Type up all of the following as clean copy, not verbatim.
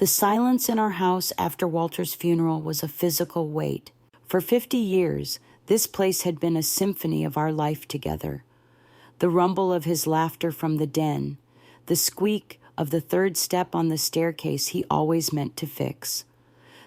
The silence in our house after Walter's funeral was a physical weight. For 50 years, this place had been a symphony of our life together. The rumble of his laughter from the den, the squeak of the third step on the staircase he always meant to fix,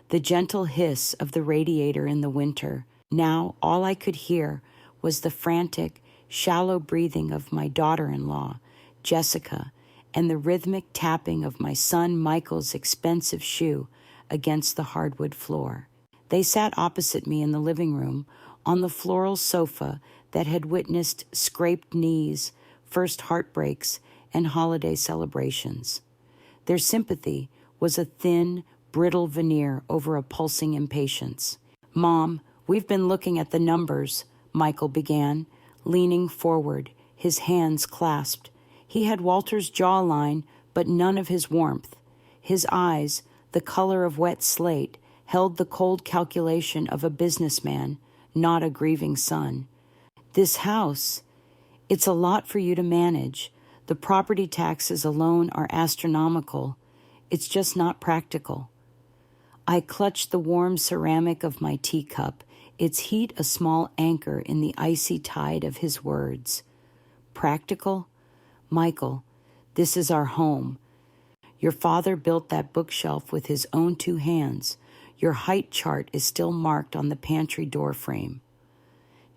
the gentle hiss of the radiator in the winter. Now all I could hear was the frantic, shallow breathing of my daughter-in-law, Jessica, and the rhythmic tapping of my son Michael's expensive shoe against the hardwood floor. They sat opposite me in the living room on the floral sofa that had witnessed scraped knees, first heartbreaks, and holiday celebrations. Their sympathy was a thin, brittle veneer over a pulsing impatience. "Mom, we've been looking at the numbers," Michael began, leaning forward, his hands clasped. He had Walter's jawline, but none of his warmth. His eyes, the color of wet slate, held the cold calculation of a businessman, not a grieving son. "This house, it's a lot for you to manage. The property taxes alone are astronomical. It's just not practical." I clutched the warm ceramic of my teacup, its heat a small anchor in the icy tide of his words. "Practical? Michael, this is our home. Your father built that bookshelf with his own 2 hands. Your height chart is still marked on the pantry door frame."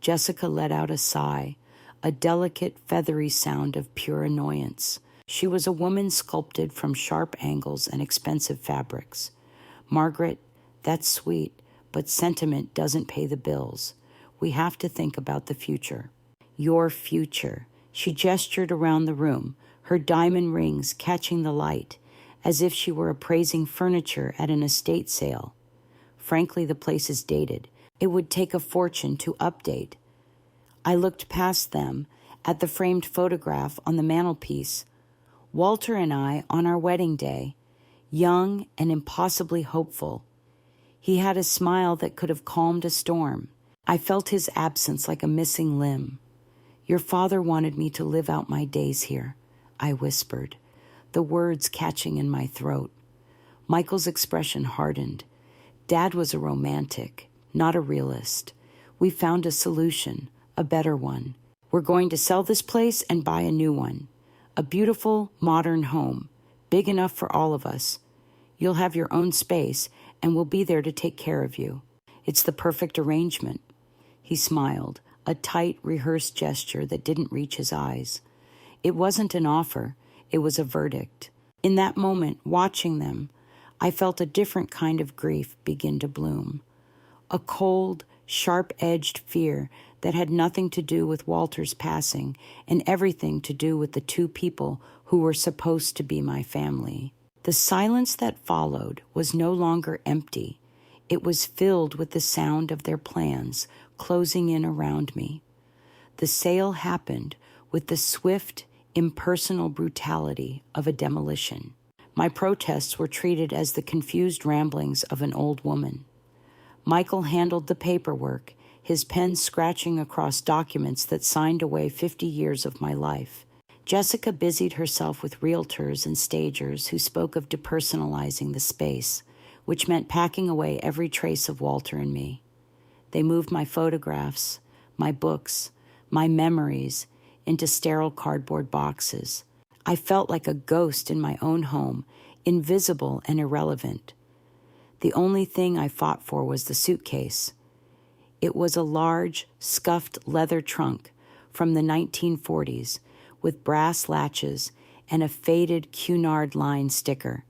Jessica let out a sigh, a delicate, feathery sound of pure annoyance. She was a woman sculpted from sharp angles and expensive fabrics. "Margaret, that's sweet, but sentiment doesn't pay the bills. We have to think about the future." "Your future." She gestured around the room, her diamond rings catching the light, as if she were appraising furniture at an estate sale. "Frankly, the place is dated. It would take a fortune to update." I looked past them at the framed photograph on the mantelpiece. Walter and I on our wedding day, young and impossibly hopeful. He had a smile that could have calmed a storm. I felt his absence like a missing limb. "Your father wanted me to live out my days here," I whispered, the words catching in my throat. Michael's expression hardened. Dad was a romantic, not a realist. We found a solution, a better one. We're going to sell this place and buy a new one. A beautiful, modern home, big enough for all of us. You'll have your own space, and we'll be there to take care of you. It's the perfect arrangement." He smiled, a tight, rehearsed gesture that didn't reach his eyes. It wasn't an offer, it was a verdict. In that moment, watching them, I felt a different kind of grief begin to bloom. A cold, sharp-edged fear that had nothing to do with Walter's passing and everything to do with the 2 people who were supposed to be my family. The silence that followed was no longer empty. It was filled with the sound of their plans closing in around me. The sale happened with the swift, impersonal brutality of a demolition. My protests were treated as the confused ramblings of an old woman. Michael handled the paperwork, his pen scratching across documents that signed away 50 years of my life. Jessica busied herself with realtors and stagers who spoke of depersonalizing the space, which meant packing away every trace of Walter and me. They moved my photographs, my books, my memories into sterile cardboard boxes. I felt like a ghost in my own home, invisible and irrelevant. The only thing I fought for was the suitcase. It was a large, scuffed leather trunk from the 1940s with brass latches and a faded Cunard line sticker.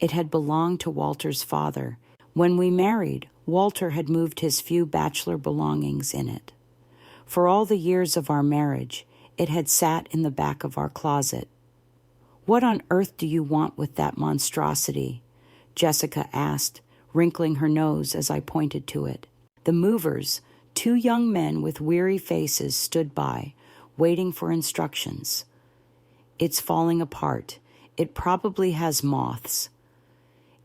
It had belonged to Walter's father. When we married, Walter had moved his few bachelor belongings in it. For all the years of our marriage, it had sat in the back of our closet. "What on earth do you want with that monstrosity?" Jessica asked, wrinkling her nose as I pointed to it. The movers, 2 young men with weary faces, stood by, waiting for instructions. "It's falling apart. It probably has moths."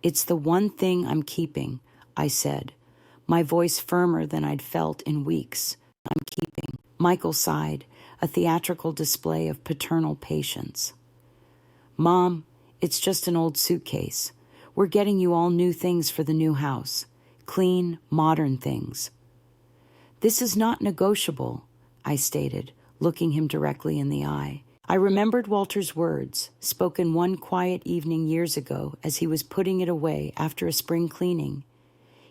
"It's the one thing I'm keeping," I said, my voice firmer than I'd felt in weeks. "I'm keeping." Michael sighed, a theatrical display of paternal patience. "Mom, it's just an old suitcase. We're getting you all new things for the new house. Clean, modern things. This is not negotiable, I stated, looking him directly in the eye. I remembered Walter's words, spoken one quiet evening years ago as he was putting it away after a spring cleaning.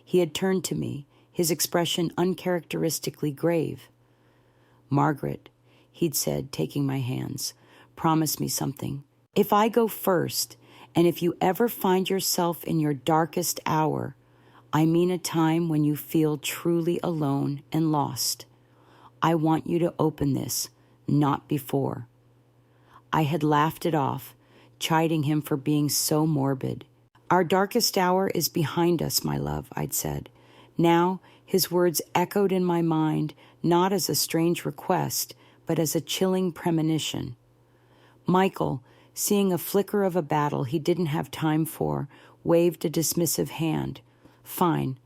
He had turned to me, his expression uncharacteristically grave. "Margaret," he'd said, taking my hands, "promise me something. If I go first, and if you ever find yourself in your darkest hour, I mean a time when you feel truly alone and lost, I want you to open this, not before." I had laughed it off, chiding him for being so morbid. "Our darkest hour is behind us, my love," I'd said. Now, his words echoed in my mind, not as a strange request, but as a chilling premonition. Michael, seeing a flicker of a battle he didn't have time for, waved a dismissive hand. "Fine.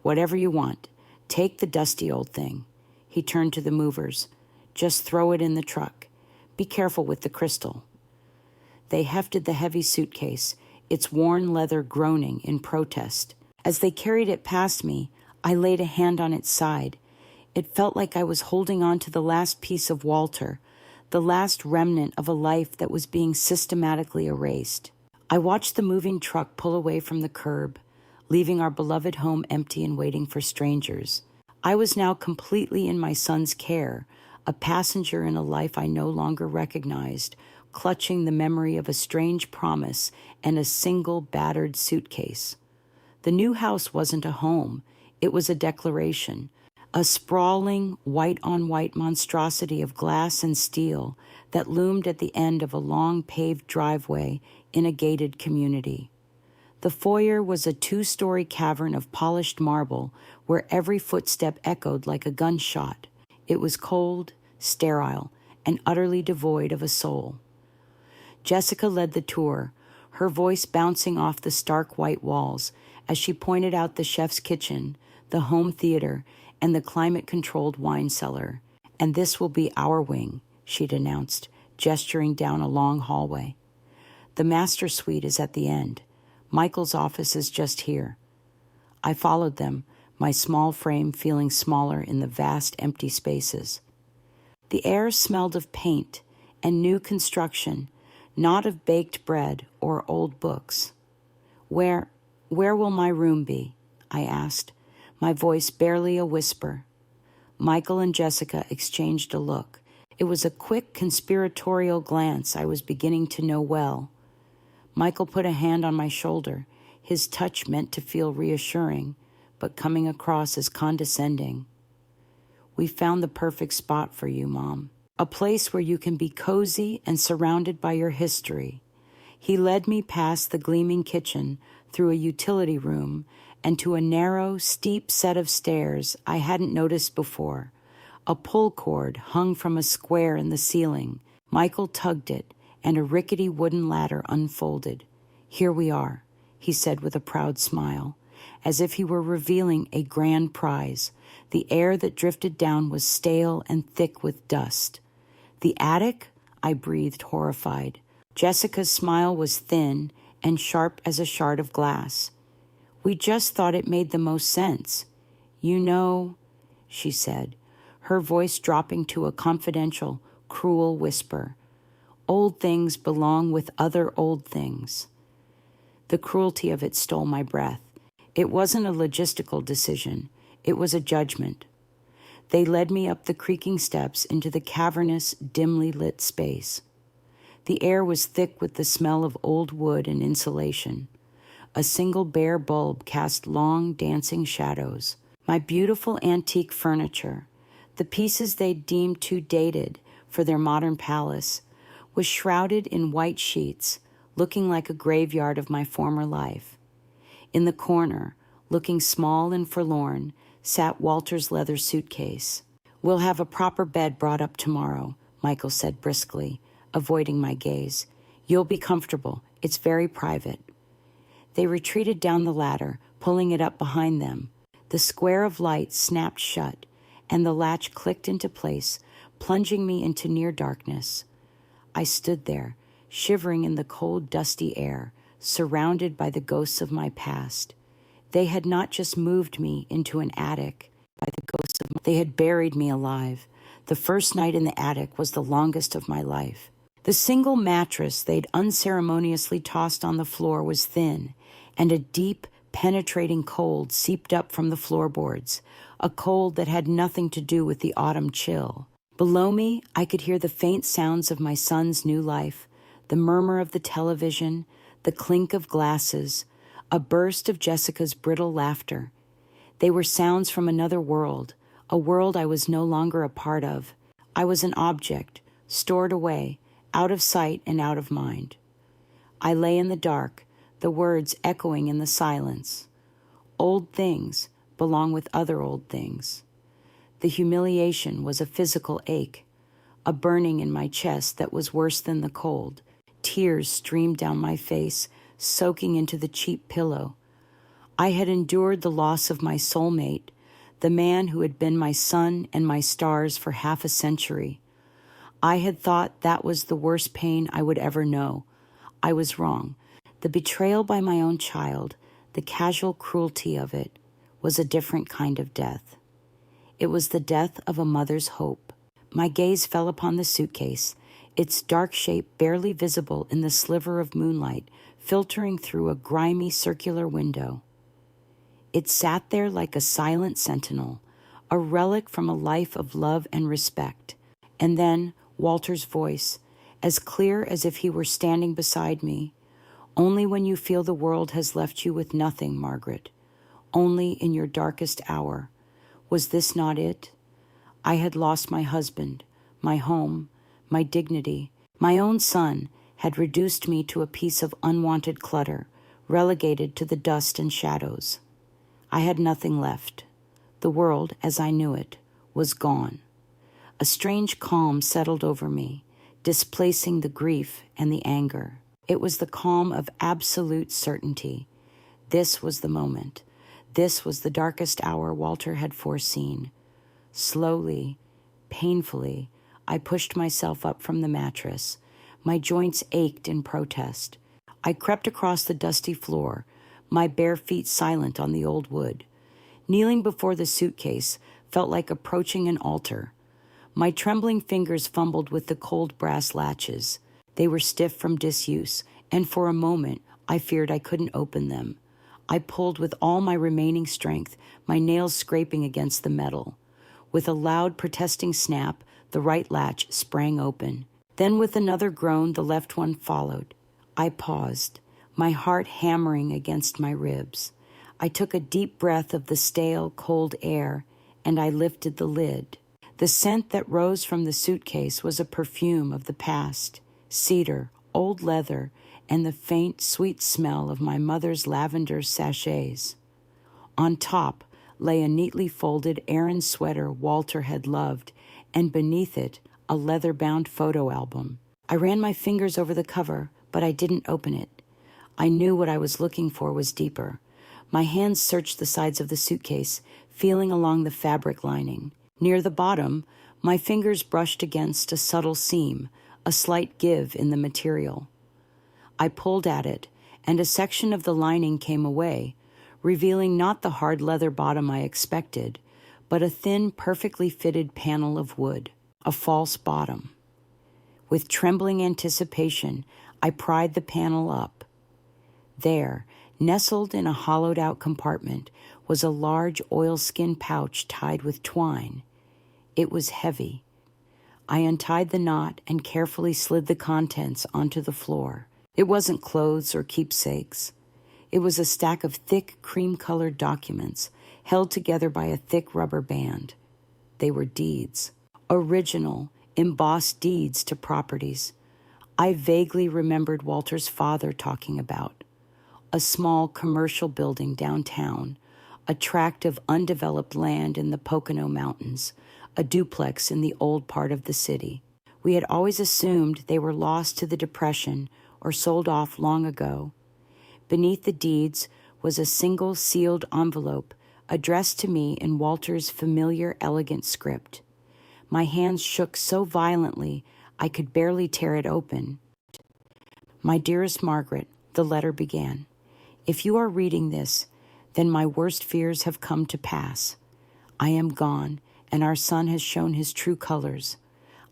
Whatever you want. Take the dusty old thing." He turned to the movers. "Just throw it in the truck. Be careful with the crystal." They hefted the heavy suitcase, its worn leather groaning in protest. As they carried it past me, I laid a hand on its side. It felt like I was holding on to the last piece of Walter, the last remnant of a life that was being systematically erased. I watched the moving truck pull away from the curb, leaving our beloved home empty and waiting for strangers. I was now completely in my son's care, a passenger in a life I no longer recognized, clutching the memory of a strange promise and a single battered suitcase. The new house wasn't a home. It was a declaration, a sprawling, white-on-white monstrosity of glass and steel that loomed at the end of a long paved driveway in a gated community. The foyer was a 2-story cavern of polished marble where every footstep echoed like a gunshot. It was cold, sterile, and utterly devoid of a soul. Jessica led the tour, her voice bouncing off the stark white walls as she pointed out the chef's kitchen, the home theater, and the climate-controlled wine cellar. "And this will be our wing," she'd announced, gesturing down a long hallway. "The master suite is at the end. Michael's office is just here." I followed them, my small frame feeling smaller in the vast empty spaces. The air smelled of paint and new construction, not of baked bread or old books. Where will my room be?" I asked, my voice barely a whisper. Michael and Jessica exchanged a look. It was a quick conspiratorial glance I was beginning to know well. Michael put a hand on my shoulder, his touch meant to feel reassuring, but coming across as condescending. "We found the perfect spot for you, Mom. A place where you can be cozy and surrounded by your history." He led me past the gleaming kitchen, through a utility room, and to a narrow, steep set of stairs I hadn't noticed before. A pull cord hung from a square in the ceiling. Michael tugged it, and a rickety wooden ladder unfolded. "Here we are," he said with a proud smile, as if he were revealing a grand prize. The air that drifted down was stale and thick with dust. "The attic?" I breathed, horrified. Jessica's smile was thin and sharp as a shard of glass. "We just thought it made the most sense. You know," she said, her voice dropping to a confidential, cruel whisper, "old things belong with other old things." The cruelty of it stole my breath. It wasn't a logistical decision. It was a judgment. They led me up the creaking steps into the cavernous, dimly lit space. The air was thick with the smell of old wood and insulation. A single bare bulb cast long, dancing shadows. My beautiful antique furniture, the pieces they deemed too dated for their modern palace, was shrouded in white sheets, looking like a graveyard of my former life. In the corner, looking small and forlorn, sat Walter's leather suitcase. "We'll have a proper bed brought up tomorrow," Michael said briskly, avoiding my gaze. "You'll be comfortable. It's very private." They retreated down the ladder, pulling it up behind them. The square of light snapped shut, and the latch clicked into place, plunging me into near darkness. I stood there, shivering in the cold, dusty air, surrounded by the ghosts of my past. They had not just moved me into an attic, they had buried me alive. The first night in the attic was the longest of my life. The single mattress they'd unceremoniously tossed on the floor was thin, and a deep, penetrating cold seeped up from the floorboards, a cold that had nothing to do with the autumn chill. Below me, I could hear the faint sounds of my son's new life, the murmur of the television, the clink of glasses, a burst of Jessica's brittle laughter. They were sounds from another world, a world I was no longer a part of. I was an object, stored away, out of sight and out of mind. I lay in the dark, the words echoing in the silence. Old things belong with other old things. The humiliation was a physical ache, a burning in my chest that was worse than the cold. Tears streamed down my face, soaking into the cheap pillow. I had endured the loss of my soulmate, the man who had been my sun and my stars for half a century. I had thought that was the worst pain I would ever know. I was wrong. The betrayal by my own child, the casual cruelty of it, was a different kind of death. It was the death of a mother's hope. My gaze fell upon the suitcase, its dark shape barely visible in the sliver of moonlight filtering through a grimy circular window. It sat there like a silent sentinel, a relic from a life of love and respect. And then Walter's voice, as clear as if he were standing beside me. Only when you feel the world has left you with nothing, Margaret. Only in your darkest hour. Was this not it? I had lost my husband, my home, my dignity. My own son had reduced me to a piece of unwanted clutter, relegated to the dust and shadows. I had nothing left. The world, as I knew it, was gone. A strange calm settled over me, displacing the grief and the anger. It was the calm of absolute certainty. This was the moment. This was the darkest hour Walter had foreseen. Slowly, painfully, I pushed myself up from the mattress. My joints ached in protest. I crept across the dusty floor, my bare feet silent on the old wood. Kneeling before the suitcase felt like approaching an altar. My trembling fingers fumbled with the cold brass latches. They were stiff from disuse, and for a moment I feared I couldn't open them. I pulled with all my remaining strength, my nails scraping against the metal. With a loud protesting snap, the right latch sprang open. Then with another groan, the left one followed. I paused, my heart hammering against my ribs. I took a deep breath of the stale, cold air, and I lifted the lid. The scent that rose from the suitcase was a perfume of the past, cedar, old leather, and the faint, sweet smell of my mother's lavender sachets. On top lay a neatly folded Aran sweater Walter had loved, and beneath it, a leather-bound photo album. I ran my fingers over the cover, but I didn't open it. I knew what I was looking for was deeper. My hands searched the sides of the suitcase, feeling along the fabric lining. Near the bottom, my fingers brushed against a subtle seam, a slight give in the material. I pulled at it, and a section of the lining came away, revealing not the hard leather bottom I expected, but a thin, perfectly fitted panel of wood, a false bottom. With trembling anticipation, I pried the panel up. There, nestled in a hollowed-out compartment, was a large oilskin pouch tied with twine. It was heavy. I untied the knot and carefully slid the contents onto the floor. It wasn't clothes or keepsakes. It was a stack of thick, cream-colored documents held together by a thick rubber band. They were deeds, original, embossed deeds to properties I vaguely remembered Walter's father talking about. A small commercial building downtown, a tract of undeveloped land in the Pocono Mountains, a duplex in the old part of the city. We had always assumed they were lost to the Depression or sold off long ago. Beneath the deeds was a single sealed envelope addressed to me in Walter's familiar, elegant script. My hands shook so violently I could barely tear it open. My dearest Margaret, The letter began. If you are reading this, then my worst fears have come to pass. I am gone, and our son has shown his true colors.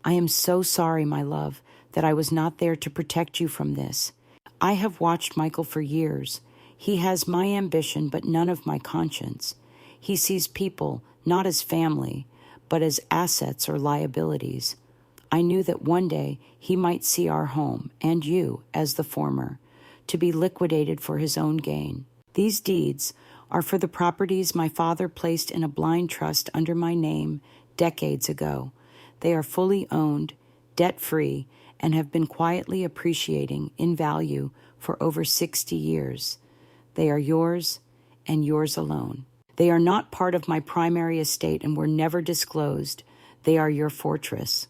I am so sorry, my love, that I was not there to protect you from this. I have watched Michael for years. He has my ambition, but none of my conscience. He sees people not as family, but as assets or liabilities. I knew that one day he might see our home, and you, as the former, to be liquidated for his own gain. These deeds are for the properties my father placed in a blind trust under my name decades ago. They are fully owned, debt-free, and have been quietly appreciating in value for over 60 years. They are yours and yours alone. They are not part of my primary estate and were never disclosed. They are your fortress.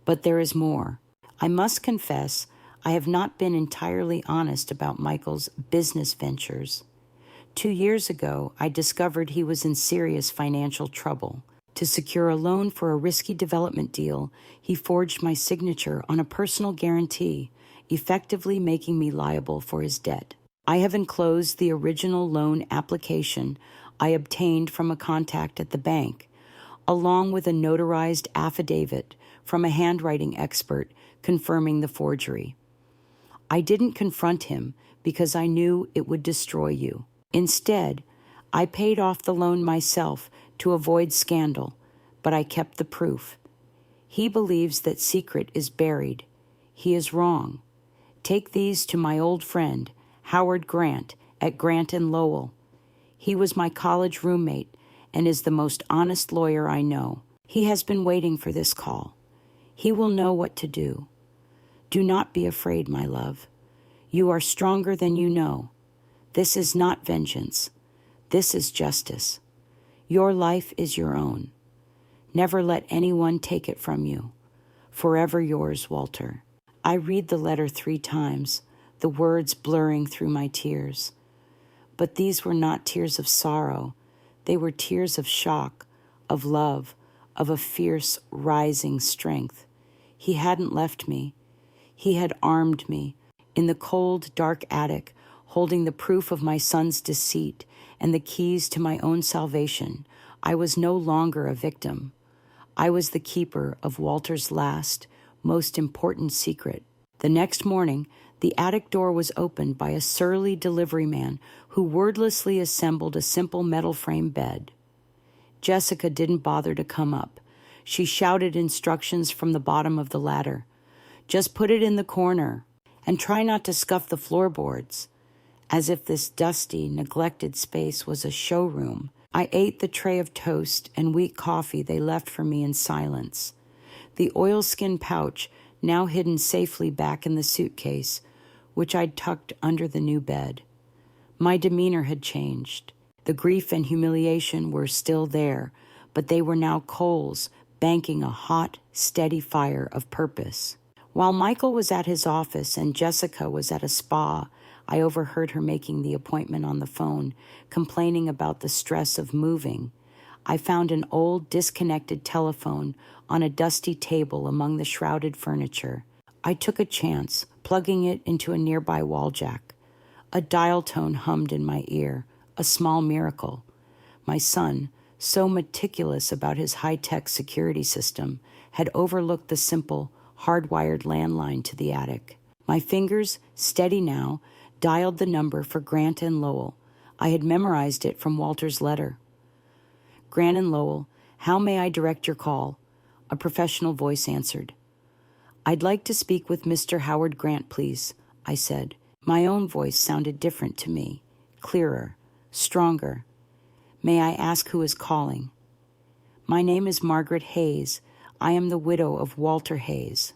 But there is more. I must confess, I have not been entirely honest about Michael's business ventures. 2 years ago, I discovered he was in serious financial trouble. To secure a loan for a risky development deal, he forged my signature on a personal guarantee, effectively making me liable for his debt. I have enclosed the original loan application I obtained from a contact at the bank, along with a notarized affidavit from a handwriting expert confirming the forgery. I didn't confront him because I knew it would destroy you. Instead, I paid off the loan myself to avoid scandal, but I kept the proof. He believes that secret is buried. He is wrong. Take these to my old friend, Howard Grant, at Grant & Lowell. He was my college roommate and is the most honest lawyer I know. He has been waiting for this call. He will know what to do. Do not be afraid, my love. You are stronger than you know. This is not vengeance. This is justice. Your life is your own. Never let anyone take it from you. Forever yours, Walter. I read the letter 3 times, the words blurring through my tears. But these were not tears of sorrow. They were tears of shock, of love, of a fierce, rising strength. He hadn't left me. He had armed me. In the cold, dark attic, holding the proof of my son's deceit and the keys to my own salvation, I was no longer a victim. I was the keeper of Walter's last, most important secret. The next morning, the attic door was opened by a surly delivery man who wordlessly assembled a simple metal frame bed. Jessica didn't bother to come up. She shouted instructions from the bottom of the ladder. Just put it in the corner and try not to scuff the floorboards. As if this dusty, neglected space was a showroom, I ate the tray of toast and weak coffee they left for me in silence. The oilskin pouch now hidden safely back in the suitcase, which I'd tucked under the new bed. My demeanor had changed. The grief and humiliation were still there, but they were now coals banking a hot, steady fire of purpose. While Michael was at his office and Jessica was at a spa, I overheard her making the appointment on the phone, complaining about the stress of moving. I found an old, disconnected telephone on a dusty table among the shrouded furniture. I took a chance, plugging it into a nearby wall jack. A dial tone hummed in my ear, a small miracle. My son, so meticulous about his high-tech security system, had overlooked the simple, hardwired landline to the attic. My fingers, steady now, dialed the number for Grant & Lowell. I had memorized it from Walter's letter. Grant & Lowell, how may I direct your call? A professional voice answered. I'd like to speak with Mr. Howard Grant, please, I said. My own voice sounded different to me, clearer, stronger. May I ask who is calling? My name is Margaret Hayes. I am the widow of Walter Hayes.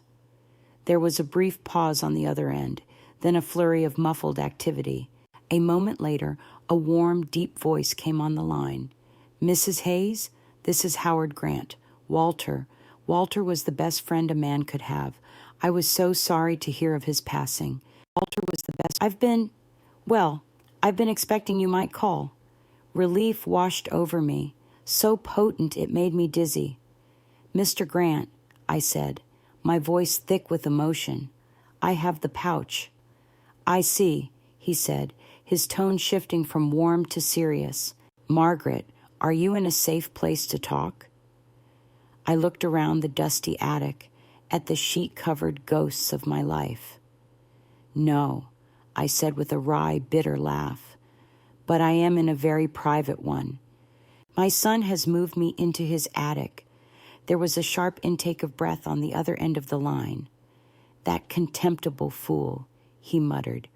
There was a brief pause on the other end, then a flurry of muffled activity. A moment later, a warm, deep voice came on the line. Mrs. Hayes, this is Howard Grant. Walter was the best friend a man could have. I was so sorry to hear of his passing. Walter was the best. I've been expecting you might call. Relief washed over me, so potent it made me dizzy. Mr. Grant, I said, my voice thick with emotion, I have the pouch. I see. he said, his tone shifting from warm to serious. "Margaret, are you in a safe place to talk?" I looked around the dusty attic at the sheet-covered ghosts of my life. "No," I said with a wry, bitter laugh, "but I am in a very private one. My son has moved me into his attic." There was a sharp intake of breath on the other end of the line. "That contemptible fool," he muttered.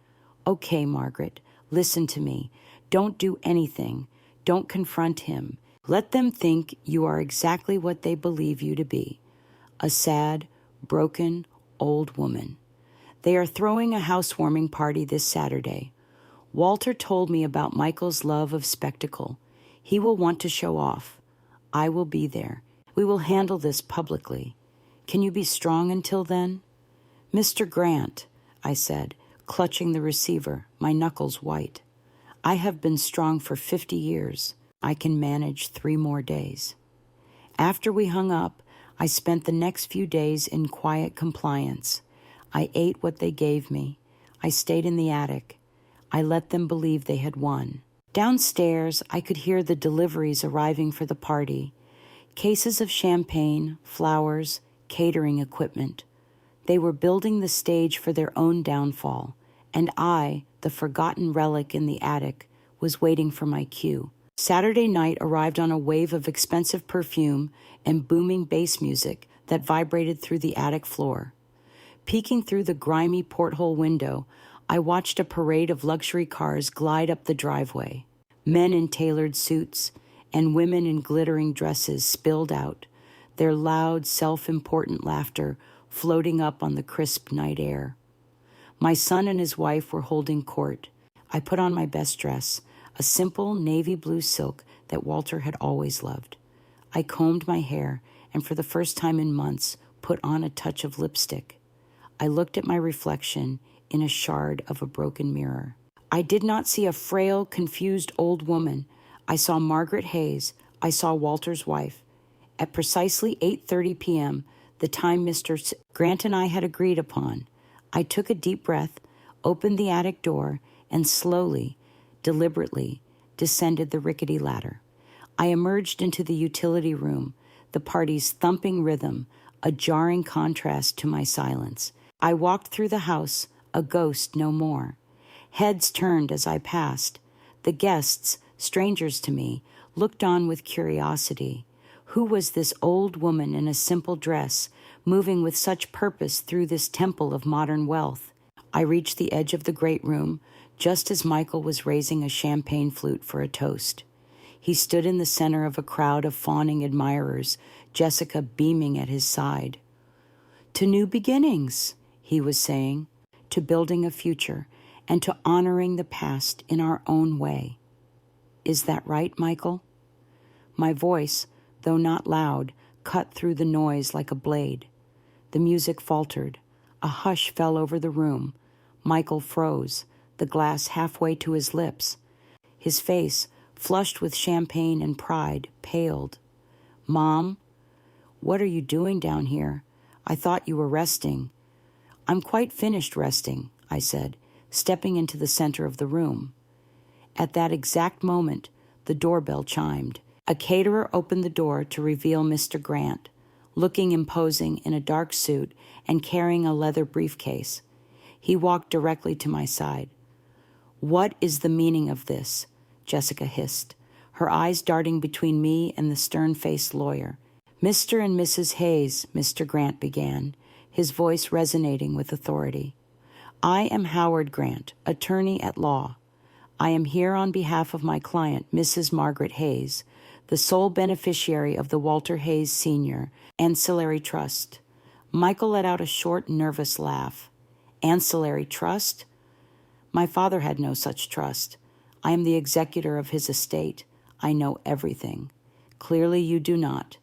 "Okay, Margaret, listen to me. Don't do anything. Don't confront him. Let them think you are exactly what they believe you to be, a sad, broken, old woman. They are throwing a housewarming party this Saturday. Walter told me about Michael's love of spectacle. He will want to show off. I will be there. We will handle this publicly. Can you be strong until then?" "Mr. Grant," I said, clutching the receiver, my knuckles white. "I have been strong for 50 years. I can manage 3 more days." After we hung up, I spent the next few days in quiet compliance. I ate what they gave me. I stayed in the attic. I let them believe they had won. Downstairs, I could hear the deliveries arriving for the party. Cases of champagne, flowers, catering equipment. They were building the stage for their own downfall, and I, the forgotten relic in the attic, was waiting for my cue. Saturday night arrived on a wave of expensive perfume and booming bass music that vibrated through the attic floor. Peeking through the grimy porthole window, I watched a parade of luxury cars glide up the driveway. Men in tailored suits and women in glittering dresses spilled out, their loud, self-important laughter floating up on the crisp night air. My son and his wife were holding court. I put on my best dress, a simple navy blue silk that Walter had always loved. I combed my hair and for the first time in months put on a touch of lipstick. I looked at my reflection in a shard of a broken mirror. I did not see a frail, confused old woman. I saw Margaret Hayes. I saw Walter's wife. At precisely 8:30 p.m., the time Mr. Grant and I had agreed upon, I took a deep breath, opened the attic door, and slowly, deliberately, descended the rickety ladder. I emerged into the utility room, the party's thumping rhythm, a jarring contrast to my silence. I walked through the house, a ghost no more. Heads turned as I passed. The guests, strangers to me, looked on with curiosity. Who was this old woman in a simple dress, moving with such purpose through this temple of modern wealth? I reached the edge of the great room, just as Michael was raising a champagne flute for a toast. He stood in the center of a crowd of fawning admirers, Jessica beaming at his side. "To new beginnings," he was saying, "to building a future, and to honoring the past in our own way. Is that right, Michael?" My voice, though not loud, cut through the noise like a blade. The music faltered. A hush fell over the room. Michael froze, the glass halfway to his lips. His face, flushed with champagne and pride, paled. "Mom, what are you doing down here? I thought you were resting." "I'm quite finished resting," I said, stepping into the center of the room. At that exact moment, the doorbell chimed. A caterer opened the door to reveal Mr. Grant, looking imposing in a dark suit and carrying a leather briefcase. He walked directly to my side. "What is the meaning of this?" Jessica hissed, her eyes darting between me and the stern-faced lawyer. "Mr. and Mrs. Hayes," Mr. Grant began, his voice resonating with authority. "I am Howard Grant, attorney at law. I am here on behalf of my client, Mrs. Margaret Hayes, the sole beneficiary of the Walter Hayes Sr. Ancillary Trust." Michael let out a short, nervous laugh. "Ancillary Trust? My father had no such trust. I am the executor of his estate. I know everything." "Clearly you do not,"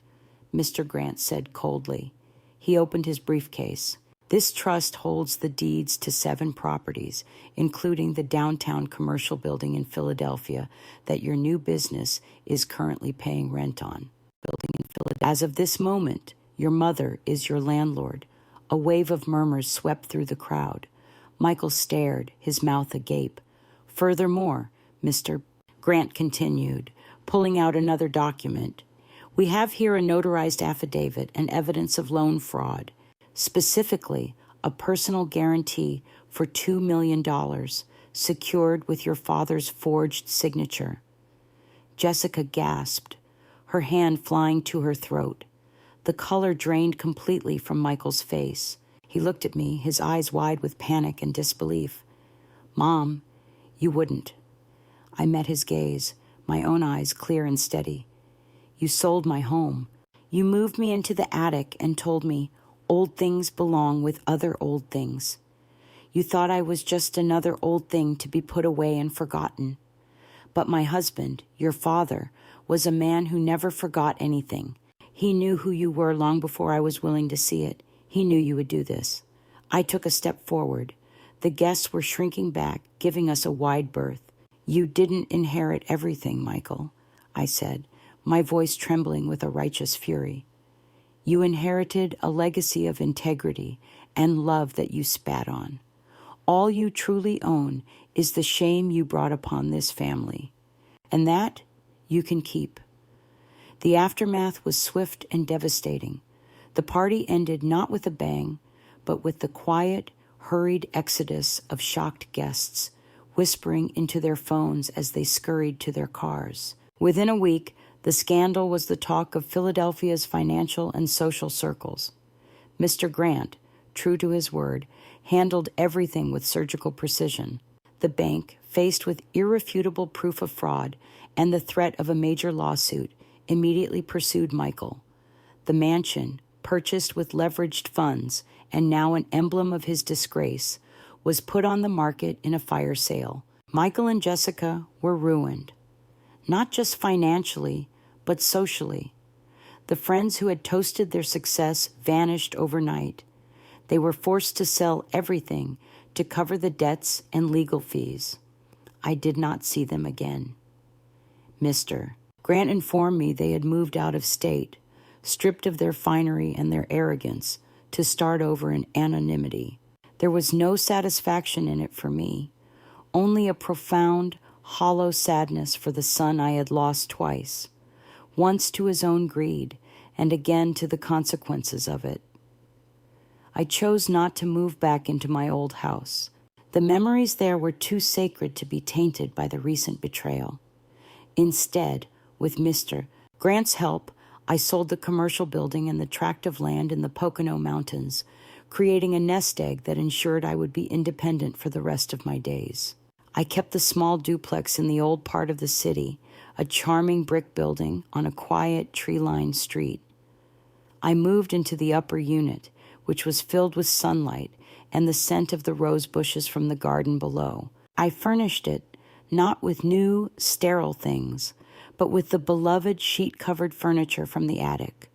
Mr. Grant said coldly. He opened his briefcase. "This trust holds the deeds to 7 properties, including the downtown commercial building in Philadelphia that your new business is currently paying rent on. As of this moment, your mother is your landlord." A wave of murmurs swept through the crowd. Michael stared, his mouth agape. Furthermore, Mr. Grant continued, pulling out another document, we have here a notarized affidavit and evidence of loan fraud, specifically a personal guarantee for $2 million secured with your father's forged signature. Jessica gasped, her hand flying to her throat. The color drained completely from Michael's face. He looked at me, his eyes wide with panic and disbelief. Mom, you wouldn't. I met his gaze, my own eyes clear and steady. You sold my home. You moved me into the attic and told me old things belong with other old things. You thought I was just another old thing to be put away and forgotten. But my husband, your father, was a man who never forgot anything. He knew who you were long before I was willing to see it. He knew you would do this. I took a step forward. The guests were shrinking back, giving us a wide berth. You didn't inherit everything, Michael, I said, my voice trembling with a righteous fury. You inherited a legacy of integrity and love that you spat on. All you truly own is the shame you brought upon this family, and that you can keep. The aftermath was swift and devastating. The party ended not with a bang, but with the quiet, hurried exodus of shocked guests, whispering into their phones as they scurried to their cars. Within a week, the scandal was the talk of Philadelphia's financial and social circles. Mr. Grant, true to his word, handled everything with surgical precision. The bank, faced with irrefutable proof of fraud and the threat of a major lawsuit, immediately pursued Michael. The mansion, purchased with leveraged funds and now an emblem of his disgrace, was put on the market in a fire sale. Michael and Jessica were ruined, not just financially, but socially. The friends who had toasted their success vanished overnight. They were forced to sell everything to cover the debts and legal fees. I did not see them again. Mr. Grant informed me they had moved out of state, stripped of their finery and their arrogance, to start over in anonymity. There was no satisfaction in it for me, only a profound, hollow sadness for the son I had lost twice, once to his own greed and again to the consequences of it. I chose not to move back into my old house. The memories there were too sacred to be tainted by the recent betrayal. Instead, with Mr. Grant's help, I sold the commercial building and the tract of land in the Pocono Mountains, creating a nest egg that ensured I would be independent for the rest of my days. I kept the small duplex in the old part of the city, a charming brick building on a quiet, tree-lined street. I moved into the upper unit, which was filled with sunlight and the scent of the rose bushes from the garden below. I furnished it, not with new, sterile things, but with the beloved sheet-covered furniture from the attic.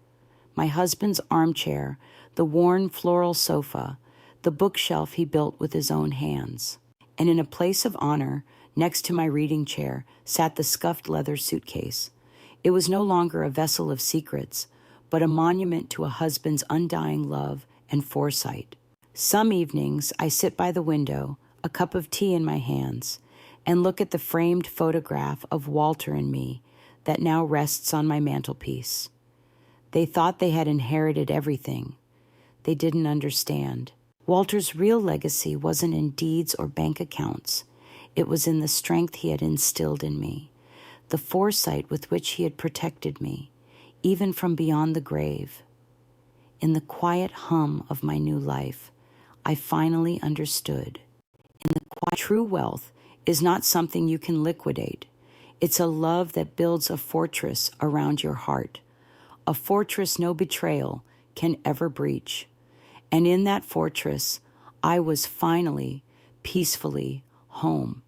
My husband's armchair, the worn floral sofa, the bookshelf he built with his own hands. And in a place of honor, next to my reading chair, sat the scuffed leather suitcase. It was no longer a vessel of secrets, but a monument to a husband's undying love and foresight. Some evenings, I sit by the window, a cup of tea in my hands, and look at the framed photograph of Walter and me that now rests on my mantelpiece. They thought they had inherited everything. They didn't understand. Walter's real legacy wasn't in deeds or bank accounts. It was in the strength he had instilled in me, the foresight with which he had protected me, even from beyond the grave. In the quiet hum of my new life, I finally understood. True wealth is not something you can liquidate. It's a love that builds a fortress around your heart, a fortress no betrayal can ever breach. And in that fortress, I was finally, peacefully home.